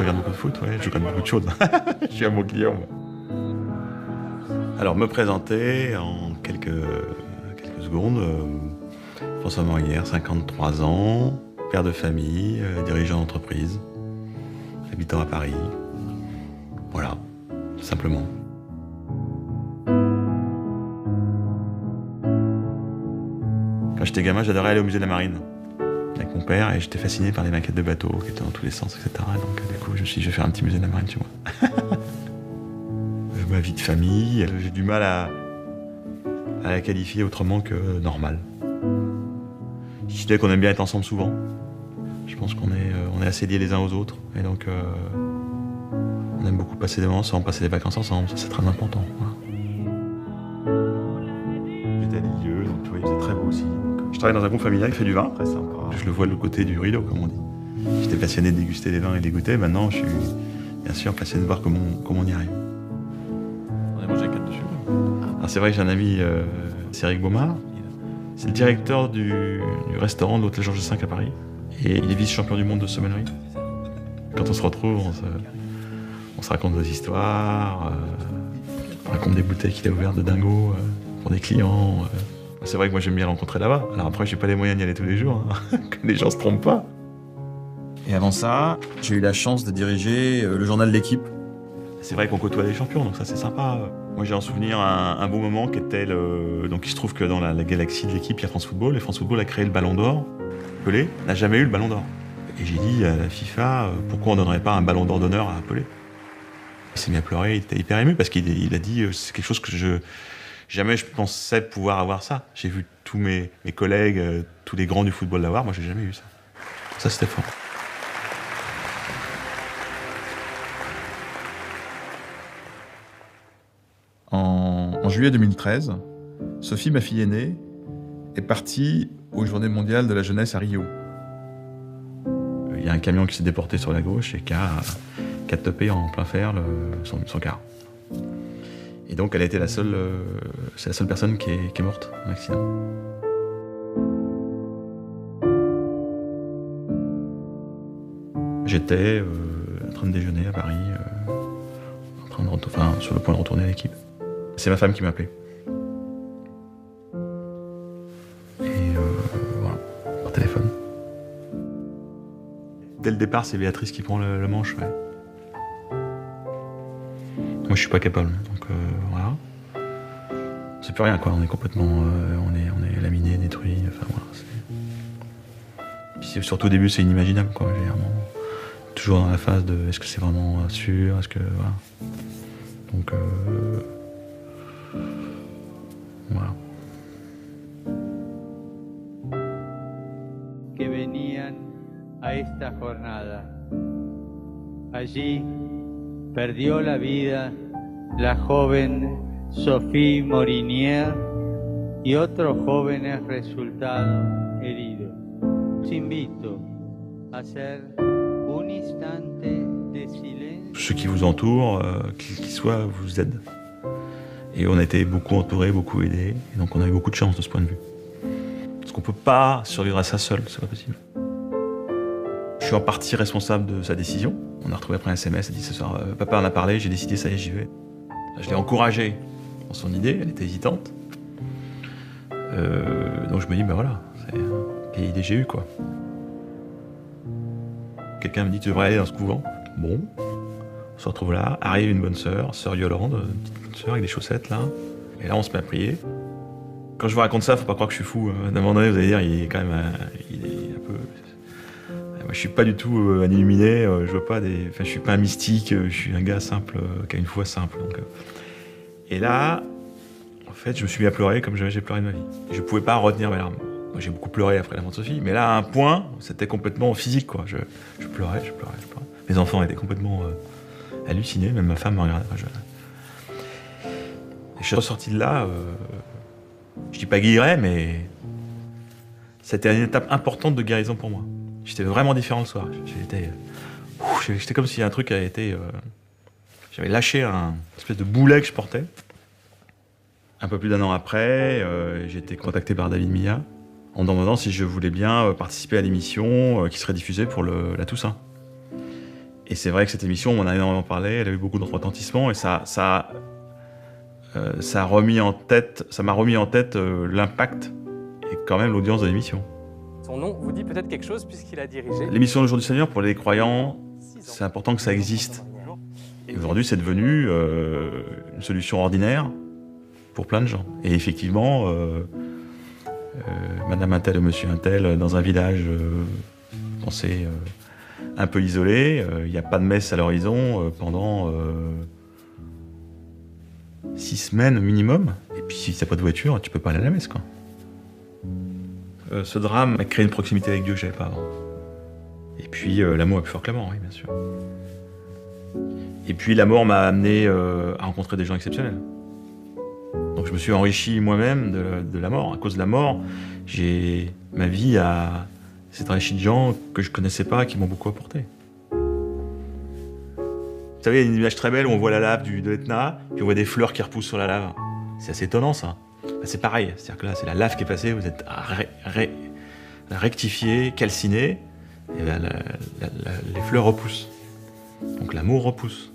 regarde beaucoup de foot, ouais, je regarde beaucoup de choses. Je suis un bon client, moi. Alors, me présenter en quelques secondes. François Morière, 53 ans, père de famille, dirigeant d'entreprise, habitant à Paris. Voilà, tout simplement. Quand j'étais gamin, j'adorais aller au musée de la Marine avec mon père et j'étais fasciné par les maquettes de bateaux qui étaient dans tous les sens, etc. Donc du coup, je me suis dit, je vais faire un petit musée de la Marine chez moi. Ma vie de famille, j'ai du mal à la qualifier autrement que normale. Je dirais qu'on aime bien être ensemble souvent. Je pense qu'on est assez liés les uns aux autres et donc on aime beaucoup passer des moments ensemble, passer des vacances ensemble, ça c'est très important. Voilà. J'étais à Lisieux, donc tu vois, il faisait très beau aussi. Je travaille dans un groupe familial qui fait du vin, très sympa. Je le vois de l'autre côté du rideau, comme on dit. J'étais passionné de déguster les vins et de les goûter, maintenant je suis bien sûr passionné de voir comment on y arrive. On a mangé 4 dessus. Alors c'est vrai que j'ai un ami, c'est Eric Baumard. C'est le directeur du restaurant de l'hôtel Georges V à Paris. Et il est vice-champion du monde de sommellerie. Quand on se retrouve, on se raconte des histoires, on raconte des bouteilles qu'il a ouvertes de dingo pour des clients. C'est vrai que moi j'aime bien rencontrer là-bas. Alors après, j'ai pas les moyens d'y aller tous les jours, hein, que les gens se trompent pas. Et avant ça, j'ai eu la chance de diriger le journal de l'équipe. C'est vrai qu'on côtoie des champions, donc ça c'est sympa. Moi j'ai en souvenir un beau moment qui était donc il se trouve que dans la galaxie de l'équipe, il y a France Football, et France Football a créé le Ballon d'Or. Pelé n'a jamais eu le Ballon d'Or. Et j'ai dit à la FIFA, pourquoi on donnerait pas un Ballon d'Or d'honneur à Pelé? Il s'est mis à pleurer, il était hyper ému, parce qu'il a dit, c'est quelque chose que jamais je pensais pouvoir avoir ça. J'ai vu tous mes collègues, tous les grands du football l'avoir, moi j'ai jamais eu ça. Ça c'était fort. En juillet 2013, Sophie, ma fille aînée, est partie aux Journées mondiales de la jeunesse à Rio. Il y a un camion qui s'est déporté sur la gauche et qui a topé en plein fer son car. Et donc elle a été c'est la seule personne qui est morte dans l'accident. J'étais en train de déjeuner à Paris, sur le point de retourner à l'équipe. C'est ma femme qui m'a appelé. Voilà, par téléphone. Dès le départ, c'est Béatrice qui prend le manche, ouais. Moi, je suis pas capable, donc voilà. C'est plus rien, quoi. On est complètement, on est laminé, détruit. Enfin voilà. Puis surtout au début, c'est inimaginable, quoi. Toujours dans la phase de, est-ce que c'est vraiment sûr, est-ce que voilà. Donc voilà. Que venían a esta jornada. Allí perdió la vida la joven Sophie Morinier y otros jóvenes resultaron heridos. Os invito a hacer un instante de silencio. Ceux qui vous entourent, qui soient, vous aident. Et on a été beaucoup entourés, beaucoup aidés, et donc on a eu beaucoup de chance de ce point de vue. Parce qu'on peut pas survivre à ça seul, c'est pas possible. Je suis en partie responsable de sa décision. On a retrouvé après un SMS, elle dit ce soir, papa en a parlé, j'ai décidé, ça y est, j'y vais. Je l'ai encouragée dans son idée, elle était hésitante. Donc je me dis, ben voilà, quelle idée j'ai eue, quoi. Quelqu'un me dit, tu devrais aller dans ce couvent. Bon, on se retrouve là, arrive une bonne sœur Yolande, une petite bonne sœur avec des chaussettes là. Et là, on se met à prier. Quand je vous raconte ça, faut pas croire que je suis fou. D'un moment donné, vous allez dire, il est quand même il est un peu... Moi, je suis pas du tout un illuminé, je vois pas je suis pas un mystique, je suis un gars simple, qui a une foi simple. Donc, Et là, en fait, je me suis mis à pleurer comme jamais j'ai pleuré de ma vie. Je pouvais pas retenir mes larmes. Moi, j'ai beaucoup pleuré après la mort de Sophie, mais là, à un point, c'était complètement physique, quoi. Je pleurais. Mes enfants étaient complètement hallucinés, même ma femme me regardait. Je suis ressorti de là, je dis pas guéri, mais c'était une étape importante de guérison pour moi. J'étais vraiment différent le soir. J'étais comme si un truc avait été... j'avais lâché un espèce de boulet que je portais. Un peu plus d'1 an après, j'ai été contacté par David Milla en me demandant si je voulais bien participer à l'émission qui serait diffusée pour la Toussaint. Et c'est vrai que cette émission, on en a énormément parlé, elle a eu beaucoup de retentissement et ça m'a remis en tête l'impact et quand même l'audience de l'émission. Son nom vous dit peut-être quelque chose puisqu'il a dirigé... L'émission Le Jour du Seigneur, pour les croyants, c'est important que ça existe. Et aujourd'hui, c'est devenu une solution ordinaire pour plein de gens. Et effectivement, Madame Untel et Monsieur Untel, dans un village pensé un peu isolé, il n'y a pas de messe à l'horizon pendant 6 semaines minimum. Et puis si tu n'as pas de voiture, tu peux pas aller à la messe, quoi. Ce drame a créé une proximité avec Dieu que j'avais pas avant. Et puis l'amour est plus fort que la mort, oui, bien sûr. Et puis la mort m'a amené à rencontrer des gens exceptionnels. Donc je me suis enrichi moi-même de la mort. À cause de la mort, ma vie s'est enrichie de gens que je connaissais pas, qui m'ont beaucoup apporté. Vous savez, il y a une image très belle où on voit la lave de l'Etna, puis on voit des fleurs qui repoussent sur la lave. C'est assez étonnant, ça. Ben, c'est pareil, c'est-à-dire que là, c'est la lave qui est passée, vous êtes rectifié, calciné, et là, les fleurs repoussent. Donc l'amour repousse.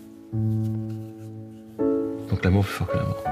Donc l'amour est plus fort que la mort.